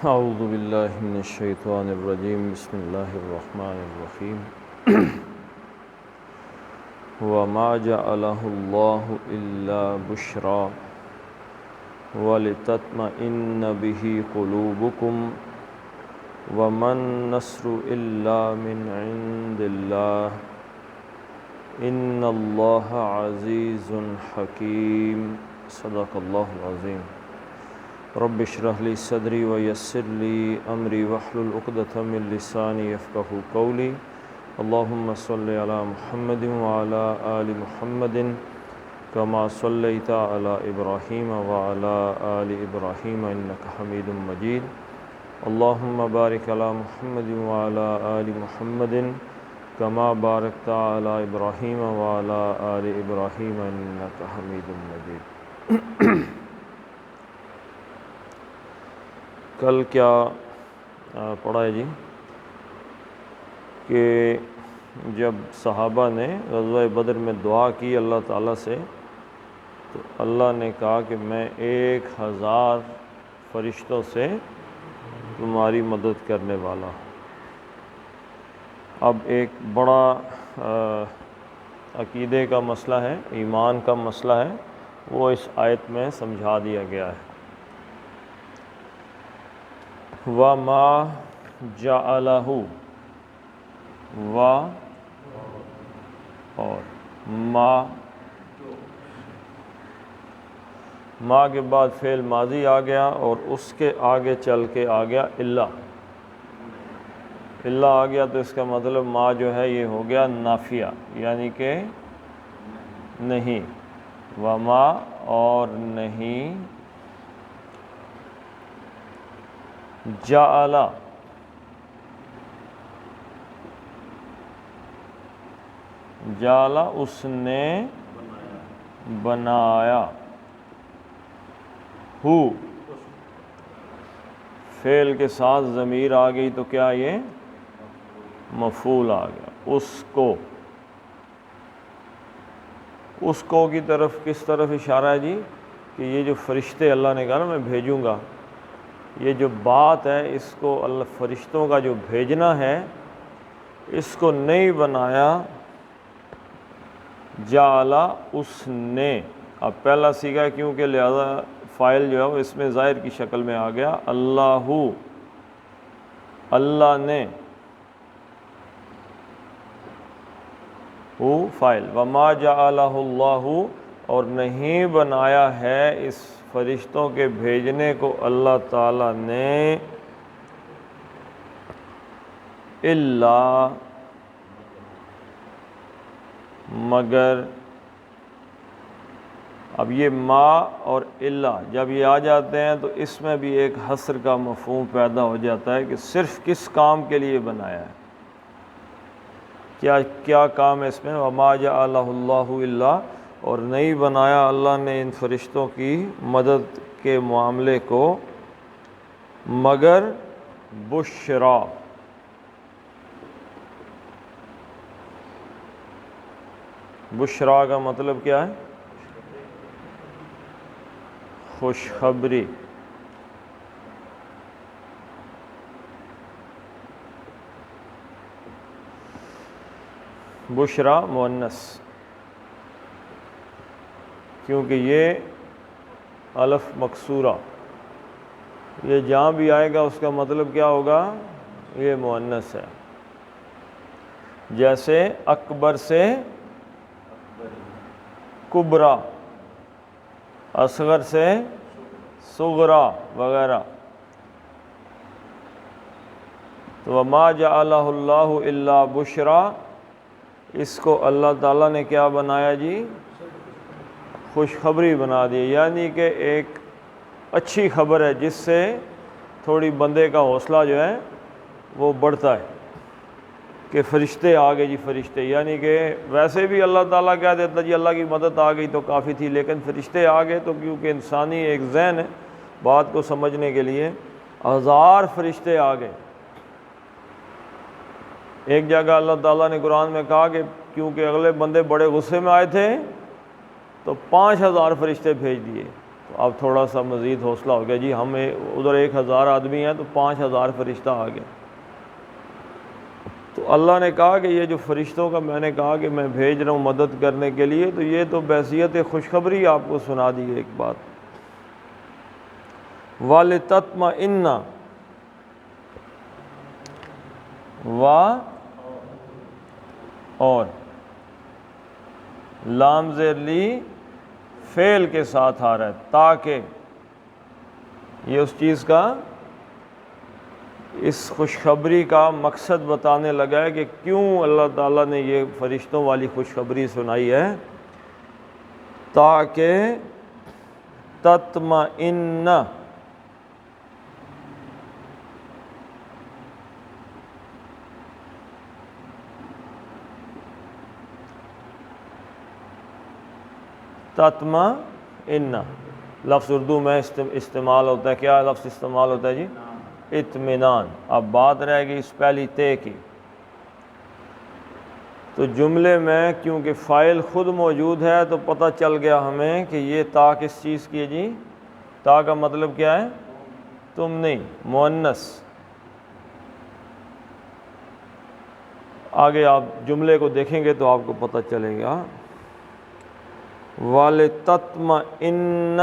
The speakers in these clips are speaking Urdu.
اعوذ باللہ من الشیطان الرجیم بسم اللہ الرحمن الرحیم وما جعلہ اللہ الا بشرا ولتطمئن به قلوبکم وما النصر الا من عند اللہ ان اللہ عزیز حکیم صدق اللہ العظیم رب اشرح لی صدری ویسر لی امری واحلل عقدۃ من لسانی یفقهوا قولی اللہم صلی علی محمد وعلی آل محمد کما صلیت علی ابراہیم وعلی آل ابراہیم انک حمید مجید اللہم بارک علی محمد وعلی آل محمد کما بارکت علی ابراہیم وعلی آل ابراہیم انک حمید مجید۔ کل کیا پڑھا ہے جی کہ جب صحابہ نے غزوہ بدر میں دعا کی اللہ تعالیٰ سے تو اللہ نے کہا کہ میں 1000 فرشتوں سے تمہاری مدد کرنے والا ہوں۔ اب ایک بڑا عقیدے کا مسئلہ ہے، ایمان کا مسئلہ ہے، وہ اس آیت میں سمجھا دیا گیا ہے۔ وَمَا جَعَلَهُ اور ما کے بعد فعل ماضی آ گیا اور اس کے آگے چل کے آ گیا اللہ آ گیا، تو اس کا مطلب ما جو ہے یہ ہو گیا نافیہ، یعنی کہ نہیں، وما اور نہیں، جعل اس نے بنایا، ہو فعل کے ساتھ ضمیر آ گئی تو کیا یہ مفعول آ گیا، اس کو کی طرف کس طرف اشارہ ہے جی کہ یہ جو فرشتے اللہ نے کہا نا میں بھیجوں گا، یہ جو بات ہے اس کو اللہ فرشتوں کا جو بھیجنا ہے اس کو نہیں بنایا، جعل اس نے، اب پہلا سیگا کیونکہ لہذا فاعل جو ہے وہ اس میں ظاہر کی شکل میں آ گیا، اللہ نے، ہو فاعل، وما جعلہ اللہ اور نہیں بنایا ہے اس فرشتوں کے بھیجنے کو اللہ تعالیٰ نے، الا مگر، اب یہ ما اور الا جب یہ آ جاتے ہیں تو اس میں بھی ایک حصر کا مفہوم پیدا ہو جاتا ہے کہ صرف کس کام کے لیے بنایا ہے، کیا کام ہے اس میں، وما جعلہ اللہ الا، اور نہیں بنایا اللہ نے ان فرشتوں کی مدد کے معاملے کو مگر بشرا، بشرا کا مطلب کیا ہے، خوشخبری، بشرا مؤنث، کیونکہ یہ الف مکسورہ، یہ جہاں بھی آئے گا اس کا مطلب کیا ہوگا، یہ مؤنث ہے، جیسے اکبر سے کبرا، اصغر سے صغرا وغیرہ، تو وما جعلہ اللہ الا بشرا، اس کو اللہ تعالیٰ نے کیا بنایا جی، خوشخبری بنا دی، یعنی کہ ایک اچھی خبر ہے جس سے تھوڑی بندے کا حوصلہ جو ہے وہ بڑھتا ہے کہ فرشتے آ گئے جی، فرشتے، یعنی کہ ویسے بھی اللہ تعالیٰ کہہ دیتا جی اللہ کی مدد آ گئی تو کافی تھی، لیکن فرشتے آ گئے تو کیونکہ انسانی ایک ذہن ہے بات کو سمجھنے کے لیے، 1000 فرشتے آ گئے۔ ایک جگہ اللہ تعالیٰ نے قرآن میں کہا کہ کیونکہ اگلے بندے بڑے غصے میں آئے تھے تو 5000 فرشتے بھیج دیے، تو اب تھوڑا سا مزید حوصلہ ہو گیا جی، ہم ادھر 1000 آدمی ہیں تو 5000 فرشتہ آ گئے۔ تو اللہ نے کہا کہ یہ جو فرشتوں کا میں نے کہا کہ میں بھیج رہا ہوں مدد کرنے کے لیے، تو یہ تو بحیثیت خوشخبری آپ کو سنا دی ایک بات۔ وَلِتَطْمَئِنَّ اور لام زیر لی فعل کے ساتھ آ رہا ہے، تاکہ یہ اس چیز کا، اس خوشخبری کا مقصد بتانے لگا ہے کہ کیوں اللہ تعالیٰ نے یہ فرشتوں والی خوشخبری سنائی ہے، تاکہ تطمئن، تطمئن لفظ اردو میں استعمال ہوتا ہے، کیا لفظ استعمال ہوتا ہے جی؟ اطمینان۔ اب بات رہے گی اس پہلی تے کی، تو جملے میں کیونکہ فاعل خود موجود ہے تو پتہ چل گیا ہمیں کہ یہ تا کس چیز کی ہے جی؟ تا کا مطلب کیا ہے؟ تم نہیں، مؤنث۔ آگے آپ جملے کو دیکھیں گے تو آپ کو پتہ چلے گا۔ وَلِتَطْمَئِنَّ،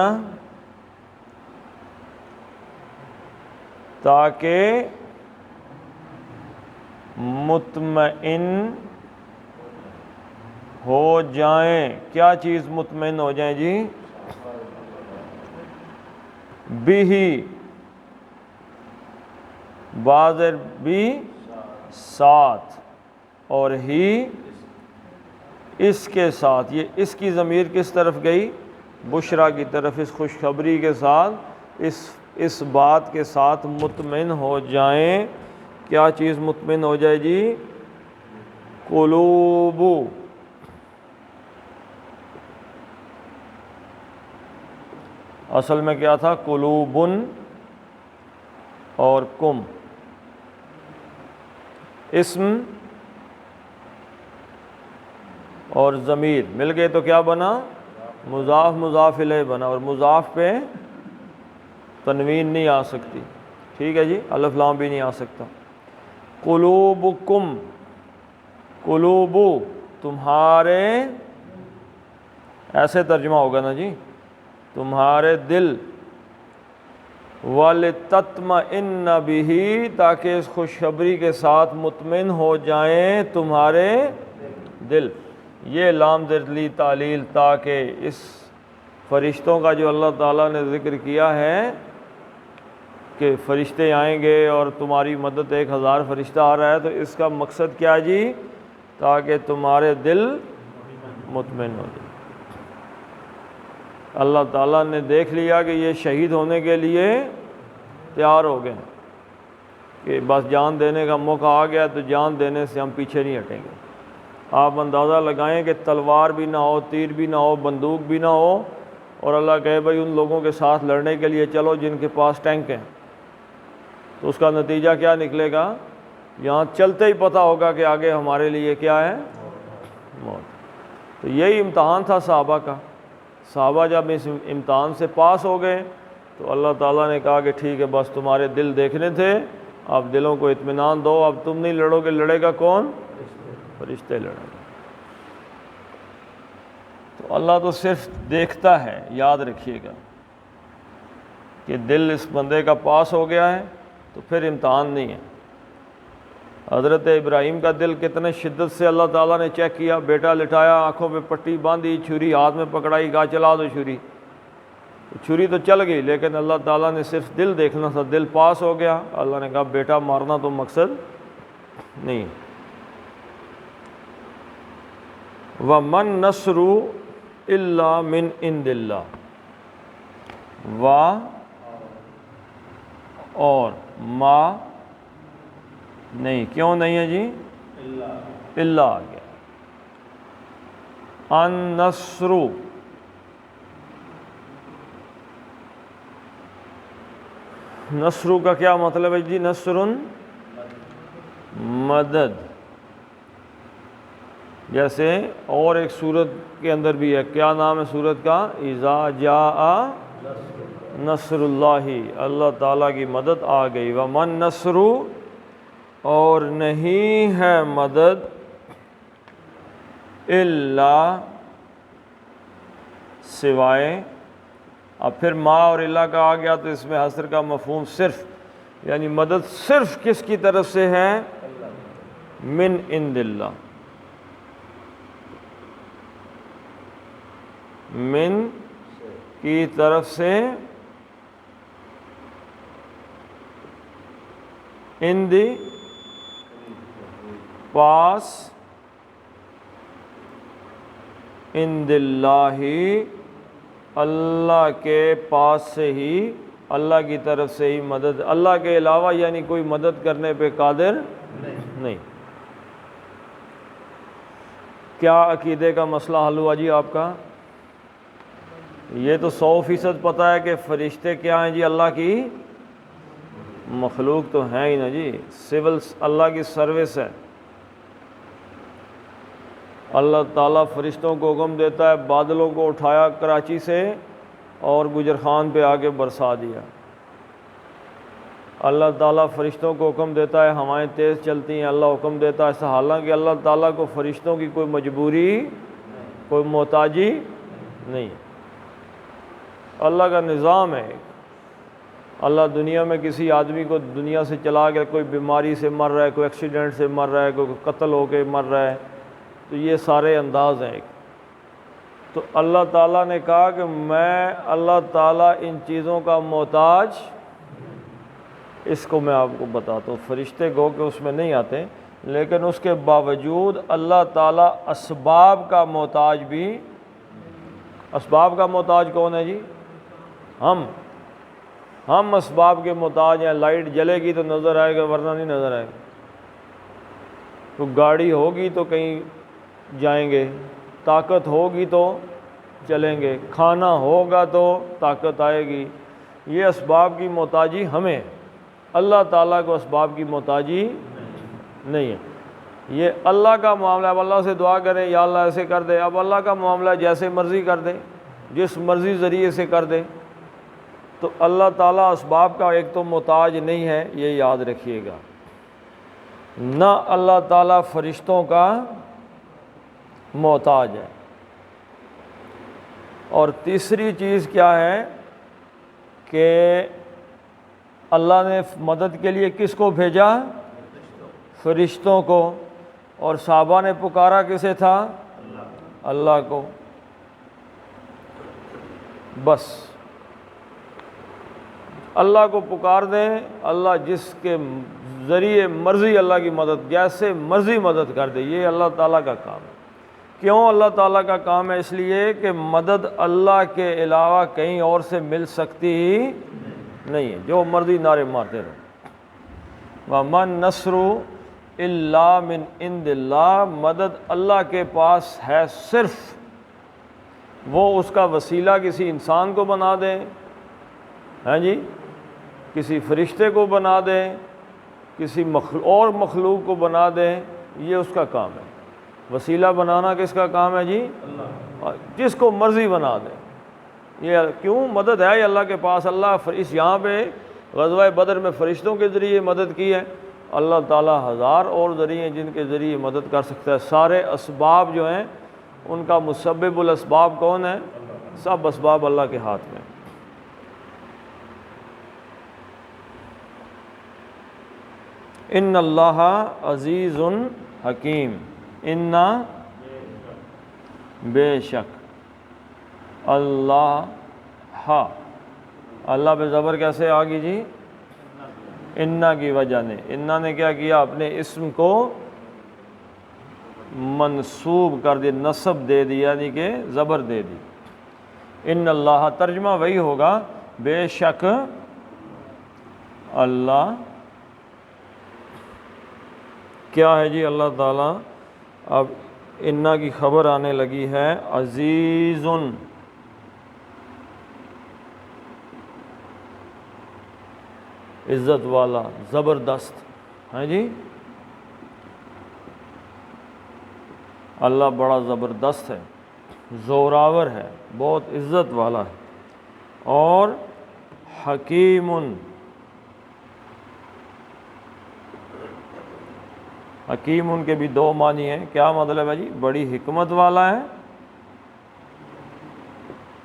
تاکہ مطمئن ہو جائیں۔ کیا چیز مطمئن ہو جائیں جی؟ بھی، بازر بھی ساتھ، اور ہی اس کے ساتھ۔ یہ اس کی ضمیر کس طرف گئی؟ بشرا کی طرف۔ اس خوشخبری کے ساتھ، اس بات کے ساتھ مطمئن ہو جائیں۔ کیا چیز مطمئن ہو جائے جی؟ قلوب، اصل میں کیا تھا؟ قلوبن اور کم، اسم اور ضمیر مل گئے تو کیا بنا؟ مضاف مضاف الیہ بنا، اور مضاف پہ تنوین نہیں آ سکتی، ٹھیک ہے جی، الف لام بھی نہیں آ سکتا۔ قلوبکم، قلوب تمہارے، ایسے ترجمہ ہوگا نا جی، تمہارے دل۔ وَلِتَطْمَئِنَّ بِهِ، تاکہ اس خوشخبری کے ساتھ مطمئن ہو جائیں تمہارے دل۔ یہ لام ذرلی تعلیل، تاکہ اس فرشتوں کا جو اللہ تعالیٰ نے ذکر کیا ہے کہ فرشتے آئیں گے اور تمہاری مدد 1000 فرشتہ آ رہا ہے، تو اس کا مقصد کیا جی؟ تاکہ تمہارے دل مطمئن ہو جائے۔ اللہ تعالیٰ نے دیکھ لیا کہ یہ شہید ہونے کے لیے تیار ہو گئے کہ بس جان دینے کا موقع آ گیا، تو جان دینے سے ہم پیچھے نہیں ہٹیں گے۔ آپ اندازہ لگائیں کہ تلوار بھی نہ ہو، تیر بھی نہ ہو، بندوق بھی نہ ہو، اور اللہ کہے بھائی ان لوگوں کے ساتھ لڑنے کے لیے چلو جن کے پاس ٹینک ہیں، تو اس کا نتیجہ کیا نکلے گا؟ یہاں چلتے ہی پتہ ہوگا کہ آگے ہمارے لیے کیا ہے؟ موت۔ تو یہی امتحان تھا صحابہ کا۔ صحابہ جب اس امتحان سے پاس ہو گئے تو اللہ تعالیٰ نے کہا کہ ٹھیک ہے، بس تمہارے دل دیکھنے تھے، اب دلوں کو اطمینان دو، اب تم نہیں لڑو گے، لڑے گا کون؟ فرشتے لڑیں گے۔ تو اللہ تو صرف دیکھتا ہے، یاد رکھیے گا کہ دل اس بندے کا پاس ہو گیا ہے تو پھر امتحان نہیں ہے۔ حضرت ابراہیم کا دل کتنے شدت سے اللہ تعالیٰ نے چیک کیا، بیٹا لٹایا، آنکھوں پہ پٹی باندھی، چھری ہاتھ میں پکڑائی، کہا چلا دو چھری، چھری تو چل گئی، لیکن اللہ تعالیٰ نے صرف دل دیکھنا تھا، دل پاس ہو گیا۔ اللہ نے کہا بیٹا مارنا تو مقصد نہیں۔ وَمَن نَّصْرُ إِلَّا مِنْ عِنْدِ اللَّهِ، اور ما نہیں، کیوں نہیں ہے جی؟ اللہ آ گیا۔ النصر، نصر کا کیا مطلب ہے جی؟ نصر مدد، جیسے اور ایک سورت کے اندر بھی ہے، کیا نام ہے سورت کا؟ اذا جاء نصر اللہ، اللہ تعالیٰ کی مدد آ گئی۔ ومن نصر، اور نہیں ہے مدد، الا، سوائے، اب پھر ما اور الا کا آ گیا تو اس میں حصر کا مفہوم صرف، یعنی مدد صرف کس کی طرف سے ہے؟ من عند اللہ، من کی طرف سے، ان دی پاس، عند اللہ، اللہ کے پاس سے ہی، اللہ کی طرف سے ہی مدد، اللہ کے علاوہ یعنی کوئی مدد کرنے پہ قادر نہیں۔ کیا عقیدے کا مسئلہ حل ہوا جی آپ کا؟ یہ تو 100% پتہ ہے کہ فرشتے کیا ہیں جی؟ اللہ کی مخلوق تو ہیں ہی نا جی، سول اللہ کی سروس ہے۔ اللہ تعالیٰ فرشتوں کو حکم دیتا ہے، بادلوں کو اٹھایا کراچی سے اور گجرخان پہ آ کے برسا دیا۔ اللہ تعالیٰ فرشتوں کو حکم دیتا ہے، ہوائیں تیز چلتی ہیں، اللہ حکم دیتا ہے، حالانکہ اللہ تعالیٰ کو فرشتوں کی کوئی مجبوری، کوئی محتاجی نہیں، اللہ کا نظام ہے۔ اللہ دنیا میں کسی آدمی کو دنیا سے چلا گیا، کوئی بیماری سے مر رہا ہے، کوئی ایکسیڈنٹ سے مر رہا ہے، کوئی قتل ہو کے مر رہا ہے، تو یہ سارے انداز ہیں۔ تو اللہ تعالیٰ نے کہا کہ میں اللہ تعالیٰ ان چیزوں کا محتاج، اس کو میں آپ کو بتاتا ہوں۔ فرشتے گو کہ اس میں نہیں آتے، لیکن اس کے باوجود اللہ تعالیٰ اسباب کا محتاج بھی۔ اسباب کا محتاج کون ہے جی؟ ہم اسباب کے محتاج ہیں۔ لائٹ جلے گی تو نظر آئے گا، ورنہ نہیں نظر آئے گا۔ تو گاڑی ہوگی تو کہیں جائیں گے، طاقت ہوگی تو چلیں گے، کھانا ہوگا تو طاقت آئے گی۔ یہ اسباب کی محتاجی ہمیں، اللہ تعالیٰ کو اسباب کی محتاجی نہیں ہے۔ یہ اللہ کا معاملہ ہے۔ اب اللہ سے دعا کریں یا اللہ ایسے کر دے، اب اللہ کا معاملہ ہے، جیسے مرضی کر دے، جس مرضی ذریعے سے کر دے۔ تو اللہ تعالیٰ اسباب کا ایک تو محتاج نہیں ہے، یہ یاد رکھیے گا۔ نہ اللہ تعالیٰ فرشتوں کا محتاج ہے۔ اور تیسری چیز کیا ہے کہ اللہ نے مدد کے لیے کس کو بھیجا؟ فرشتوں کو۔ اور صحابہ نے پکارا کسے تھا؟ اللہ کو۔ بس اللہ کو پکار دیں، اللہ جس کے ذریعے مرضی اللہ کی مدد، جیسے مرضی مدد کر دے، یہ اللہ تعالیٰ کا کام ہے۔ کیوں اللہ تعالیٰ کا کام ہے؟ اس لیے کہ مدد اللہ کے علاوہ کہیں اور سے مل سکتی ہی نہیں ہے، جو مرضی نعرے مارتے رہو۔ وَمَن نَصْرُ إِلَّا مِنْ عِنْدِ اللَّهِ، مدد اللہ کے پاس ہے صرف، وہ اس کا وسیلہ کسی انسان کو بنا دیں، ہاں جی، کسی فرشتے کو بنا دیں، کسی اور مخلوق کو بنا دیں، یہ اس کا کام ہے۔ وسیلہ بنانا کس کا کام ہے جی؟ اللہ، جس کو مرضی بنا دیں۔ یہ کیوں؟ مدد ہے اللہ کے پاس۔ اللہ اس یہاں پہ غزوہ بدر میں فرشتوں کے ذریعے مدد کی ہے، اللہ تعالیٰ ہزار اور ذریعے ہیں جن کے ذریعے مدد کر سکتا ہے۔ سارے اسباب جو ہیں ان کا مسبب الاسباب کون ہے؟ سب اسباب اللہ کے ہاتھ میں۔ ان اللہ عزیز حکیم، ان بے شک اللہ، اللہ پہ زبر کیسے آ گئی جی؟ انا کی وجہ نے، انا نے کیا کیا؟ اپنے اسم کو منصوب کر دیا، نصب دے دی، یعنی کہ زبر دے دی۔ ان اللہ، ترجمہ وہی ہوگا، بے شک اللہ کیا ہے جی؟ اللہ تعالیٰ، اب انا کی خبر آنے لگی ہے، عزیزن، عزت والا، زبردست، ہیں جی، اللہ بڑا زبردست ہے، زوراور ہے، بہت عزت والا ہے۔ اور حکیم، حکیم ان کے بھی دو معنی ہیں۔ کیا مطلب ہے جی؟ بڑی حکمت والا ہے۔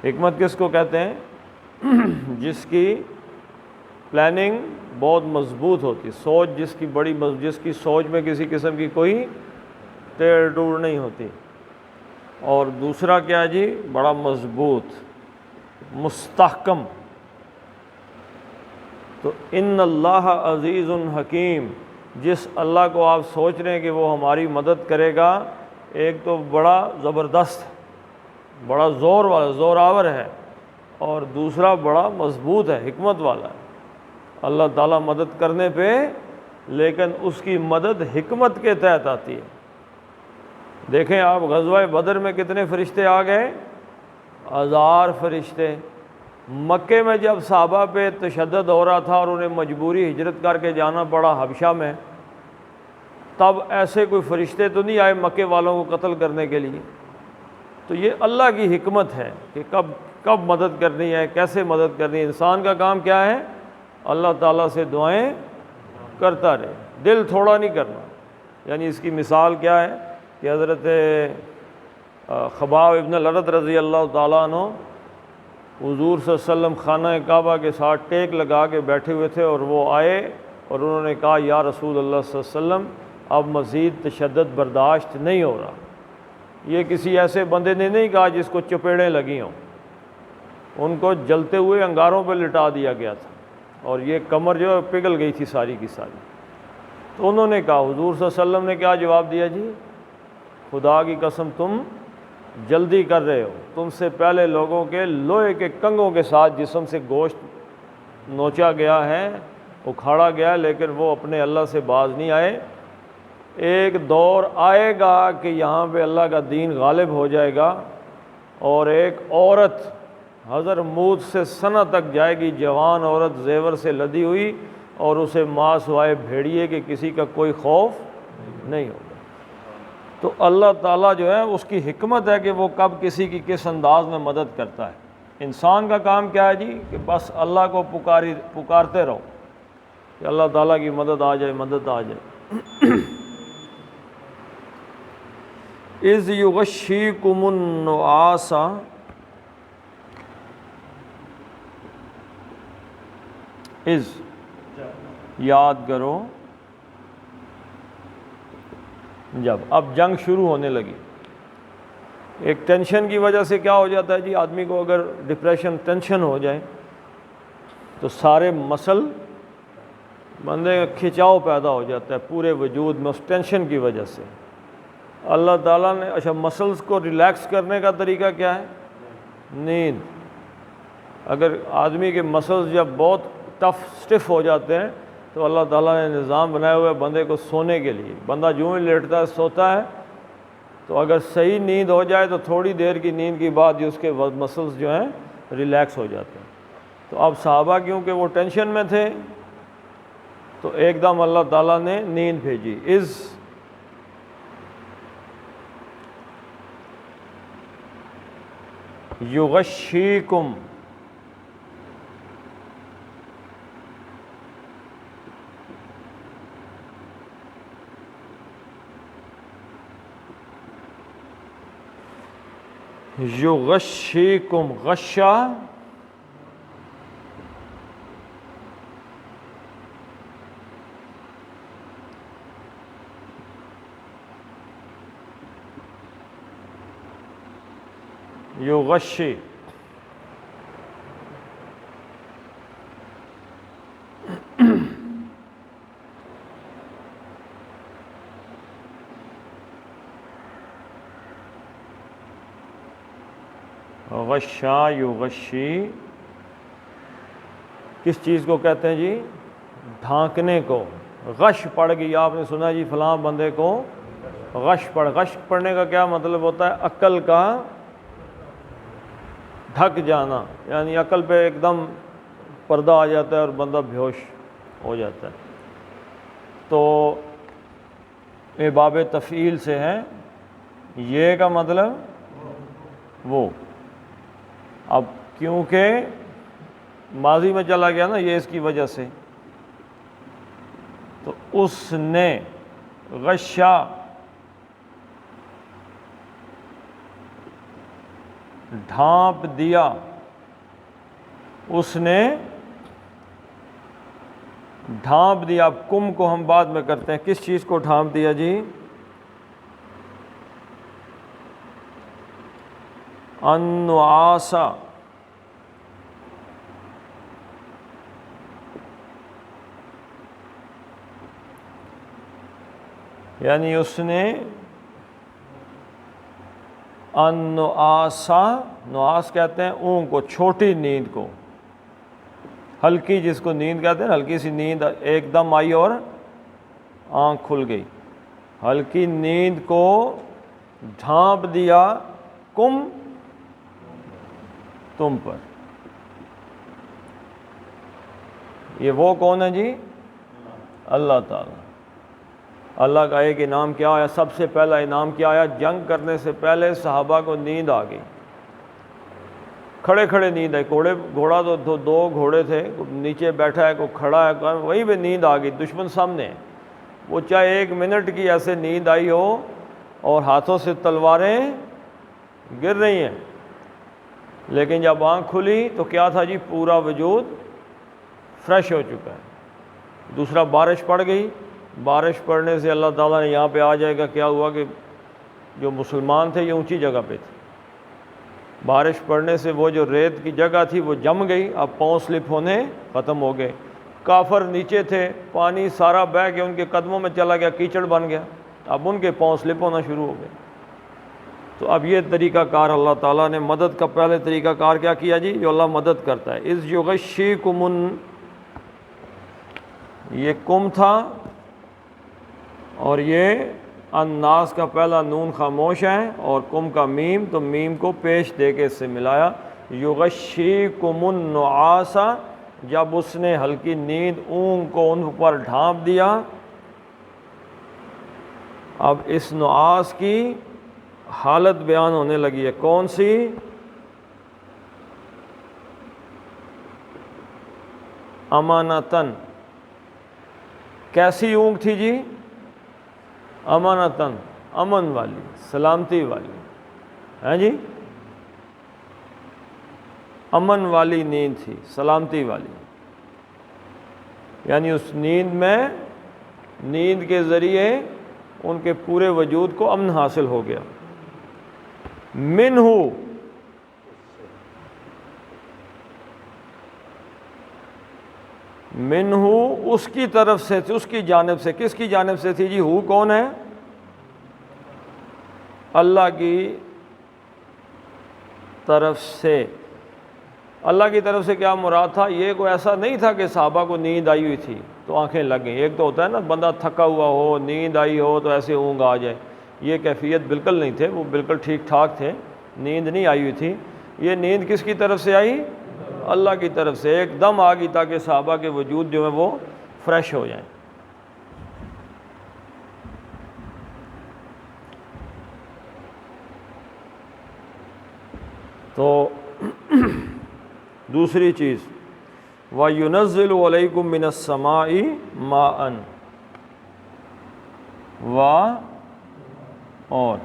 حکمت کس کو کہتے ہیں؟ جس کی پلاننگ بہت مضبوط ہوتی، سوچ جس کی بڑی جس کی سوچ میں کسی قسم کی کوئی ٹیڑھ ٹوڑ نہیں ہوتی۔ اور دوسرا کیا جی؟ بڑا مضبوط، مستحکم۔ تو ان اللہ عزیز حکیم، جس اللہ کو آپ سوچ رہے ہیں کہ وہ ہماری مدد کرے گا، ایک تو بڑا زبردست، بڑا زور والا، زوراور ہے، اور دوسرا بڑا مضبوط ہے، حکمت والا ہے۔ اللہ تعالیٰ مدد کرنے پہ، لیکن اس کی مدد حکمت کے تحت آتی ہے۔ دیکھیں آپ غزوہ بدر میں کتنے فرشتے آ گئے؟ 1000 فرشتے۔ مکے میں جب صحابہ پہ تشدد ہو رہا تھا اور انہیں مجبوری ہجرت کر کے جانا پڑا حبشہ میں، تب ایسے کوئی فرشتے تو نہیں آئے مکے والوں کو قتل کرنے کے لیے۔ تو یہ اللہ کی حکمت ہے کہ کب مدد کرنی ہے، کیسے مدد کرنی ہے۔ انسان کا کام کیا ہے؟ اللہ تعالیٰ سے دعائیں کرتا رہے، دل تھوڑا نہیں کرنا۔ یعنی اس کی مثال کیا ہے کہ حضرت خباب ابن الارت رضی اللہ تعالیٰ عنہ حضور صلی اللہ علیہ وسلم خانہ کعبہ کے ساتھ ٹیک لگا کے بیٹھے ہوئے تھے، اور وہ آئے اور انہوں نے کہا یا رسول اللہ صلی اللہ علیہ وسلم اب مزید تشدد برداشت نہیں ہو رہا۔ یہ کسی ایسے بندے نے نہیں کہا جس کو چپیڑیں لگی ہوں، ان کو جلتے ہوئے انگاروں پہ لٹا دیا گیا تھا، اور یہ کمر جو پگھل گئی تھی ساری کی ساری۔ تو انہوں نے کہا، حضور صلی اللہ علیہ وسلم نے کیا جواب دیا جی؟ خدا کی قسم تم جلدی کر رہے ہو، تم سے پہلے لوگوں کے لوہے کے کنگھوں کے ساتھ جسم سے گوشت نوچا گیا ہے، اکھاڑا گیا، لیکن وہ اپنے اللہ سے باز نہیں آئے۔ ایک دور آئے گا کہ یہاں پہ اللہ کا دین غالب ہو جائے گا، اور ایک عورت حضرموت سے سنا تک جائے گی، جوان عورت زیور سے لدی ہوئی، اور اسے ماں سوائے بھیڑیے کہ کسی کا کوئی خوف نہیں ہوگا۔ تو اللہ تعالیٰ جو ہے اس کی حکمت ہے کہ وہ کب کسی کی کس انداز میں مدد کرتا ہے۔ انسان کا کام کیا ہے جی؟ کہ بس اللہ کو پکارتے رہو کہ اللہ تعالیٰ کی مدد آ جائے، مدد آ جائے۔ اذ یغشیکم النعاس، اذ یاد کرو جب اب جنگ شروع ہونے لگی۔ ایک ٹینشن کی وجہ سے کیا ہو جاتا ہے جی؟ آدمی کو اگر ڈپریشن، ٹینشن ہو جائے تو سارے مسل بندے کا کھچاؤ پیدا ہو جاتا ہے پورے وجود میں، اس ٹینشن کی وجہ سے۔ اللہ تعالیٰ نے مسلز کو ریلیکس کرنے کا طریقہ کیا ہے؟ نیند۔ اگر آدمی کے مسلز جب بہت ٹف سٹف ہو جاتے ہیں تو اللہ تعالیٰ نے نظام بنایا ہوا ہے بندے کو سونے کے لیے۔ بندہ جو ہی لیٹتا ہے سوتا ہے، تو اگر صحیح نیند ہو جائے تو تھوڑی دیر کی نیند کے بعد ہی اس کے مسلز جو ہیں ریلیکس ہو جاتے ہیں۔ تو اب صحابہ کیونکہ وہ ٹینشن میں تھے تو ایک دم اللہ تعالیٰ نے نیند بھیجی۔ اذ یغشیکم، یغشیکم، غشہ یغشی، غشا یغشی کس چیز کو کہتے ہیں جی؟ ڈھانکنے کو۔ غش پڑ گئی، آپ نے سنا جی فلاں بندے کو غش پڑنے کا کیا مطلب ہوتا ہے؟ عقل کا ڈھک جانا، یعنی عقل پہ ایک دم پردہ آ جاتا ہے اور بندہ بے ہوش ہو جاتا ہے۔ تو یہ باب تفعیل سے ہے، یہ کا مطلب وہ۔ اب کیونکہ ماضی میں چلا گیا نا یہ اس کی وجہ سے، تو اس نے غشا ڈھانپ دیا، اس نے ڈھانپ دیا۔ اب کم کو ہم بعد میں کرتے ہیں، کس چیز کو ڈھانپ دیا جی؟ النعاسا، یعنی اس نے النعاسا، نعاس کہتے ہیں اونگ کو، چھوٹی نیند کو، ہلکی جس کو نیند کہتے ہیں، ہلکی سی نیند ایک دم آئی اور آنکھ کھل گئی، ہلکی نیند کو ڈھانپ دیا کم تم پر۔ یہ وہ کون ہے جی؟ اللہ تعالیٰ۔ اللہ کا ایک انعام کیا آیا؟ سب سے پہلا انعام کیا آیا؟ جنگ کرنے سے پہلے صحابہ کو نیند آ گئی، کھڑے کھڑے نیند آئی، گھوڑا تو دو گھوڑے تھے، نیچے بیٹھا ہے کوئی کھڑا ہے، وہیں پہ نیند آ گئی، دشمن سامنے ہے، وہ چاہے 1 منٹ کی ایسے نیند آئی ہو اور ہاتھوں سے تلواریں گر رہی ہیں، لیکن جب آنکھ کھلی تو کیا تھا جی؟ پورا وجود فریش ہو چکا ہے۔ دوسرا، بارش پڑ گئی، بارش پڑنے سے اللہ تعالیٰ نے یہاں پہ آ جائے گا، کیا ہوا کہ جو مسلمان تھے یہ اونچی جگہ پہ تھے، بارش پڑنے سے وہ جو ریت کی جگہ تھی وہ جم گئی، اب پاؤں سلپ ہونے ختم ہو گئے۔ کافر نیچے تھے، پانی سارا بہہ کے ان کے قدموں میں چلا گیا، کیچڑ بن گیا، اب ان کے پاؤں سلپ ہونا شروع ہو گئے۔ تو اب یہ طریقہ کار اللہ تعالیٰ نے مدد کا پہلے طریقہ کار کیا کیا جی؟ جو اللہ مدد کرتا ہے، اذ یغشیکم، یہ کم تھا اور یہ الناس کا پہلا نون خاموش ہے اور کم کا میم، تو میم کو پیش دے کے اس سے ملایا۔ یغشیکم النعاس، جب اس نے ہلکی نیند اونگ کو ان پر ڈھانپ دیا۔ اب اس نعاس کی حالت بیان ہونے لگی ہے، کون سی؟ امانتن، کیسی اونگ تھی جی؟ امانتن، امن والی، سلامتی والی، ہیں جی، امن والی نیند تھی، سلامتی والی، یعنی اس نیند میں، نیند کے ذریعے ان کے پورے وجود کو امن حاصل ہو گیا۔ منہ، منہ اس کی طرف سے تھی، اس کی جانب سے، کس کی جانب سے تھی جی؟ ہو کون ہے؟ اللہ کی طرف سے۔ اللہ کی طرف سے کیا مراد تھا؟ یہ کوئی ایسا نہیں تھا کہ صحابہ کو نیند آئی ہوئی تھی تو آنکھیں لگ گئیں، ایک تو ہوتا ہے نا بندہ تھکا ہوا ہو، نیند آئی ہو تو ایسے اونگ آ جائے، یہ کیفیت بالکل نہیں تھے، وہ بالکل ٹھیک ٹھاک تھے، نیند نہیں آئی ہوئی تھی۔ یہ نیند کس کی طرف سے آئی؟ اللہ کی طرف سے، ایک دم آ گئی تاکہ صحابہ کے وجود جو ہے وہ فریش ہو جائیں۔ تو دوسری چیز، وَيُنَزِّلُ عَلَيْكُم مِّنَ السَّمَاءِ مَاءً، اور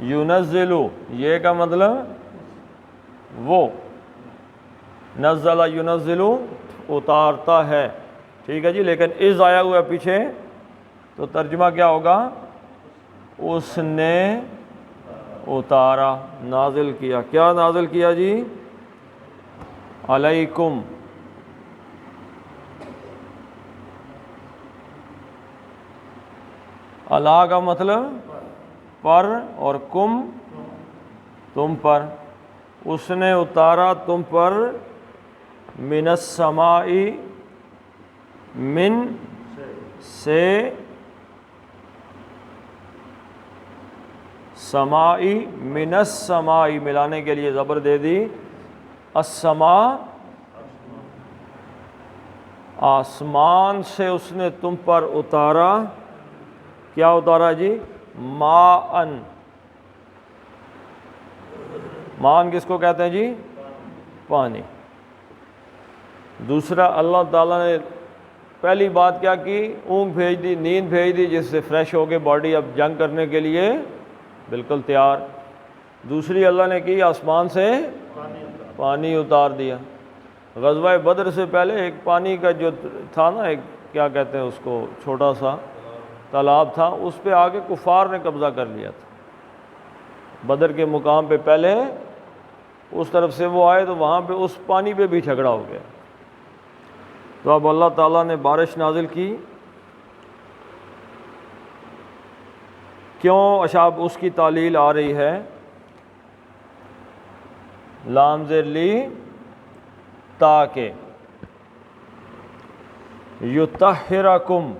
يُنَزِّلُ، یہ کا مطلب وہ، نزل يُنَزِّلُ اتارتا ہے، ٹھیک ہے جی، لیکن اذ آیا ہوا ہے پیچھے تو ترجمہ کیا ہوگا؟ اس نے اتارا، نازل کیا۔ کیا نازل کیا جی؟ علیکم، علا کا مطلب پر اور کم تم پر، اس نے اتارا تم پر، من السماء، من سے، سمائی، من السماء ملانے کے لیے زبر دے دی، السماء آسمان سے اس نے تم پر اتارا۔ کیا اتارا جی؟ ماءً، مان کس کو کہتے ہیں جی؟ پانی۔ دوسرا اللہ تعالیٰ نے پہلی بات کیا کی؟ اونگ بھیج دی، نیند بھیج دی، جس سے فریش ہو کے باڈی اب جنگ کرنے کے لیے بالکل تیار۔ دوسری اللہ نے کی آسمان سے پانی اتار دیا۔ غزوہ بدر سے پہلے ایک پانی کا جو تھا نا، ایک کیا کہتے ہیں اس کو، چھوٹا سا تالاب تھا، اس پہ آگے کفار نے قبضہ کر لیا تھا۔ بدر کے مقام پہ پہلے اس طرف سے وہ آئے تو وہاں پہ اس پانی پہ بھی جھگڑا ہو گیا۔ تو اب اللہ تعالیٰ نے بارش نازل کی۔ کیوں اشاب اس کی تعلیل آ رہی ہے، لام زیر لی تاکہ یطہرکم،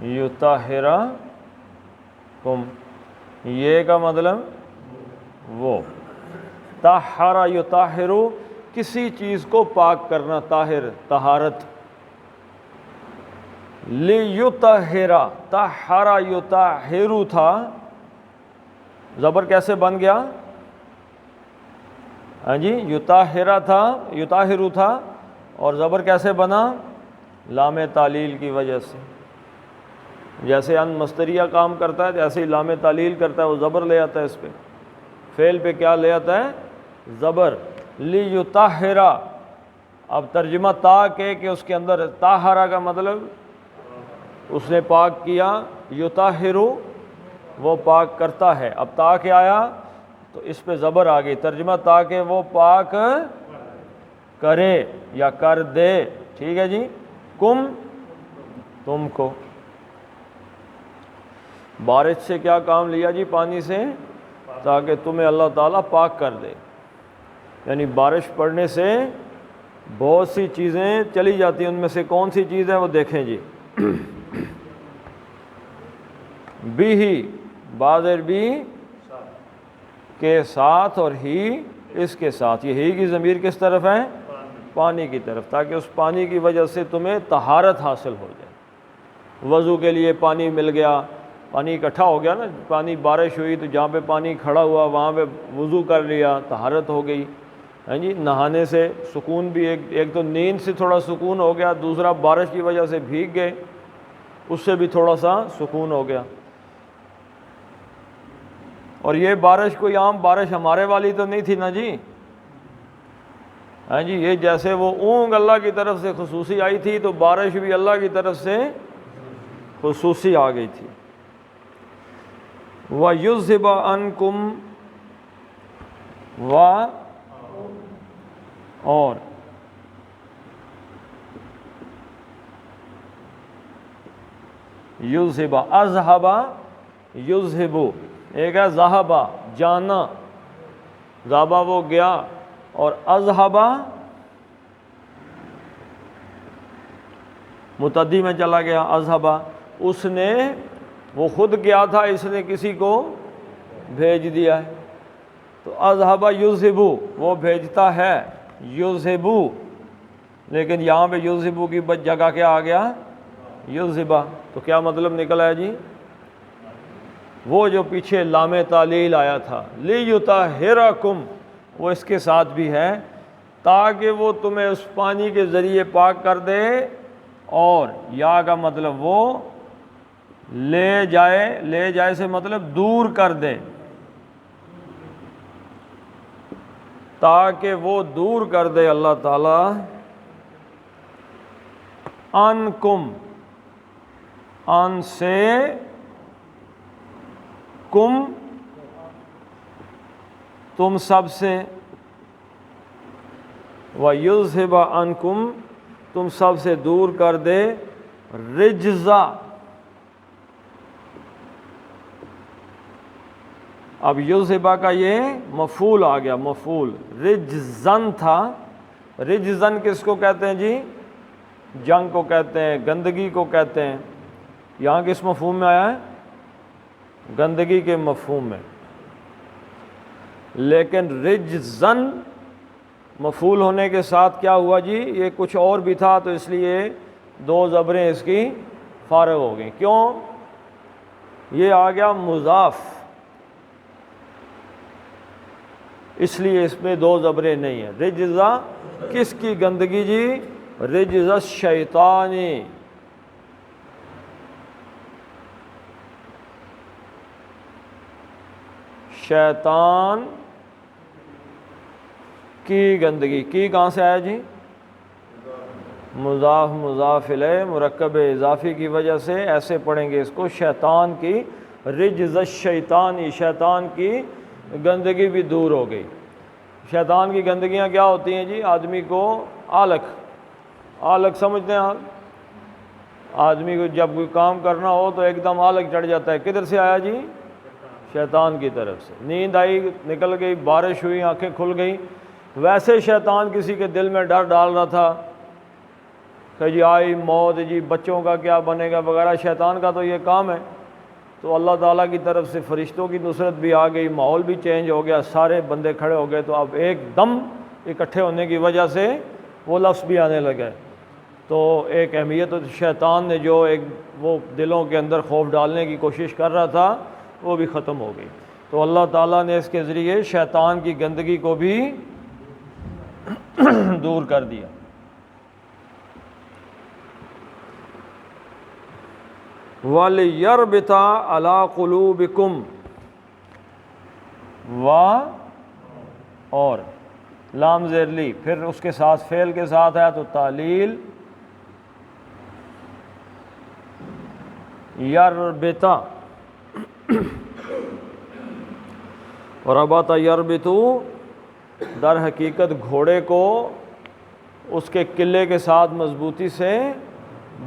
یطہرکم، یہ کا مطلب وہ طہر یطہر، کسی چیز کو پاک کرنا، طاہر طہارت، لیطہر، طہر یطہر تھا، زبر کیسے بن گیا؟ ہاں جی، یطہر تھا، یطہر تھا، اور زبر کیسے بنا؟ لام تعلیل کی وجہ سے۔ جیسے ان مصدریہ کام کرتا ہے ایسے ہی لام تعلیل کرتا ہے، وہ زبر لے آتا ہے اس پہ، فعل پہ کیا لے آتا ہے؟ زبر۔ لیطہر، اب ترجمہ تا کہ اس کے اندر طہرہ کا مطلب اس نے پاک کیا، یطہر وہ پاک کرتا ہے۔ اب تا کہ آیا تو اس پہ زبر آ گئی، ترجمہ تاکہ وہ پاک کرے یا کر دے، ٹھیک ہے جی۔ کم، تم کو۔ بارش سے کیا کام لیا جی؟ پانی سے، تاکہ تمہیں اللہ تعالیٰ پاک کر دے۔ یعنی بارش پڑنے سے بہت سی چیزیں چلی جاتی ہیں، ان میں سے کون سی چیز ہے وہ دیکھیں جی۔ بھی ہی، بازر بھی کے ساتھ، اور ہی اس کے ساتھ، یہ ہی کی ضمیر کس طرف ہے؟ پانی کی طرف، تاکہ اس پانی کی وجہ سے تمہیں طہارت حاصل ہو جائے۔ وضو کے لیے پانی مل گیا، پانی اکٹھا ہو گیا نا، پانی بارش ہوئی تو جہاں پہ پانی کھڑا ہوا وہاں پہ وضو کر لیا، طہارت ہو گئی۔ ہاں جی، نہانے سے سکون بھی، ایک تو نیند سے تھوڑا سکون ہو گیا، دوسرا بارش کی وجہ سے بھیگ گئے، اس سے بھی تھوڑا سا سکون ہو گیا۔ اور یہ بارش کوئی عام بارش ہمارے والی تو نہیں تھی نا جی، ہاں جی، یہ جیسے وہ اونگ اللہ کی طرف سے خصوصی آئی تھی، تو بارش بھی اللہ کی طرف سے خصوصی آ گئی تھی۔ وَيُذْهِبَ عَنْكُمْ، اور یذہب، اذہب یذہب، ایک ہے ذہب جانا، ذہبا وہ گیا، اور اذہب متعدی میں چلا گیا، اذہب اس نے، وہ خود گیا تھا، اس نے کسی کو بھیج دیا ہے، تو اذہب یذہب وہ بھیجتا ہے، یذہب، لیکن یہاں پہ یذہب کی جگہ کیا آ گیا؟ یذہب۔ تو کیا مطلب نکل آیا جی؟ وہ جو پیچھے لام تعلیل آیا تھا لیطہرکم، وہ اس کے ساتھ بھی ہے، تاکہ وہ تمہیں اس پانی کے ذریعے پاک کر دے، اور یا کا مطلب وہ لے جائے، لے جائے سے مطلب دور کر دے، تاکہ وہ دور کر دے اللہ تعالیٰ عنکم، ان سے، کم تم سب سے، وَيُذْهِبَ عَنْكُمْ تم سب سے دور کر دے، رجزا، اب یذہبا کا یہ مفعول آ گیا، مفعول، رجزن تھا، رجزن کس کو کہتے ہیں جی؟ جنگ کو کہتے ہیں، گندگی کو کہتے ہیں، یہاں کس مفہوم میں آیا ہے؟ گندگی کے مفہوم میں، لیکن رجزن مفعول ہونے کے ساتھ کیا ہوا جی؟ یہ کچھ اور بھی تھا، تو اس لیے دو زبریں اس کی فارغ ہو گئیں۔ کیوں؟ یہ آ گیا مضاف، اس لیے اس میں دو زبریں نہیں ہیں۔ رجزہ کس کی گندگی جی؟ رجز الشیطانی، شیطان کی گندگی۔ کی کہاں سے آیا جی؟ مضاف مضاف الیہ مرکب اضافی کی وجہ سے ایسے پڑھیں گے اس کو، شیطان کی، رجز الشیطانی، شیطان کی گندگی بھی دور ہو گئی۔ شیطان کی گندگیاں کیا ہوتی ہیں جی؟ آدمی کو آلک سمجھتے ہیں آپ؟ آدمی کو جب کوئی کام کرنا ہو تو ایک دم آلک چڑھ جاتا ہے، کدھر سے آیا جی؟ شیطان کی طرف سے۔ نیند آئی، نکل گئی، بارش ہوئی، آنکھیں کھل گئیں، ویسے شیطان کسی کے دل میں ڈر ڈال رہا تھا کہ جی آئی موت، جی بچوں کا کیا بنے گا وغیرہ، شیطان کا تو یہ کام ہے۔ تو اللہ تعالیٰ کی طرف سے فرشتوں کی نصرت بھی آ گئی، ماحول بھی چینج ہو گیا، سارے بندے کھڑے ہو گئے، تو اب ایک دم اکٹھے ہونے کی وجہ سے وہ لفظ بھی آنے لگے۔ تو ایک اہمیت، شیطان نے جو ایک وہ دلوں کے اندر خوف ڈالنے کی کوشش کر رہا تھا وہ بھی ختم ہو گئی۔ تو اللہ تعالیٰ نے اس کے ذریعے شیطان کی گندگی کو بھی دور کر دیا۔ وَلِيَرْبِطَ عَلَىٰ قُلُوبِكُمْ، اور لام زیر لی، پھر اس کے ساتھ فعل کے ساتھ ہے تو تعلیل، یربطا، ربط یربطو، در حقیقت گھوڑے کو اس کے قلعے کے ساتھ مضبوطی سے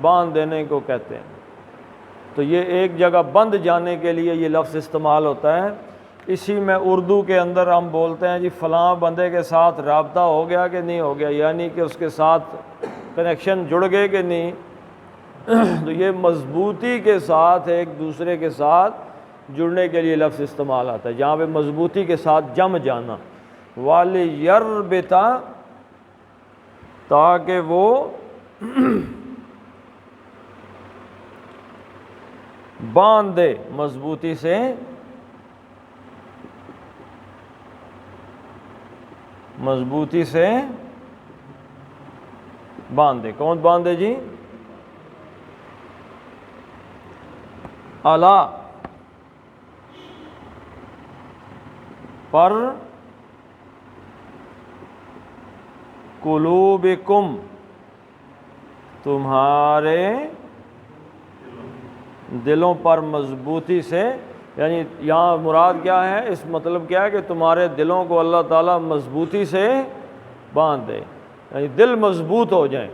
باندھ دینے کو کہتے ہیں۔ تو یہ ایک جگہ بند جانے کے لیے یہ لفظ استعمال ہوتا ہے۔ اسی میں اردو کے اندر ہم بولتے ہیں جی فلاں بندے کے ساتھ رابطہ ہو گیا کہ نہیں ہو گیا، یعنی کہ اس کے ساتھ کنیکشن جڑ گئے کہ نہیں۔ تو یہ مضبوطی کے ساتھ ایک دوسرے کے ساتھ جڑنے کے لیے لفظ استعمال آتا ہے، جہاں پہ مضبوطی کے ساتھ جم جانا۔ وَلِيَرْبِطَ، تاکہ وہ باندھ دے مضبوطی سے، مضبوطی سے باندھ دے۔ کون باندھ دے جی؟ علی، پر، قلوبکم، تمہارے دلوں پر مضبوطی سے، یعنی یہاں مراد کیا ہے، اس مطلب کیا ہے کہ تمہارے دلوں کو اللہ تعالیٰ مضبوطی سے باندھ دے، یعنی دل مضبوط ہو جائیں۔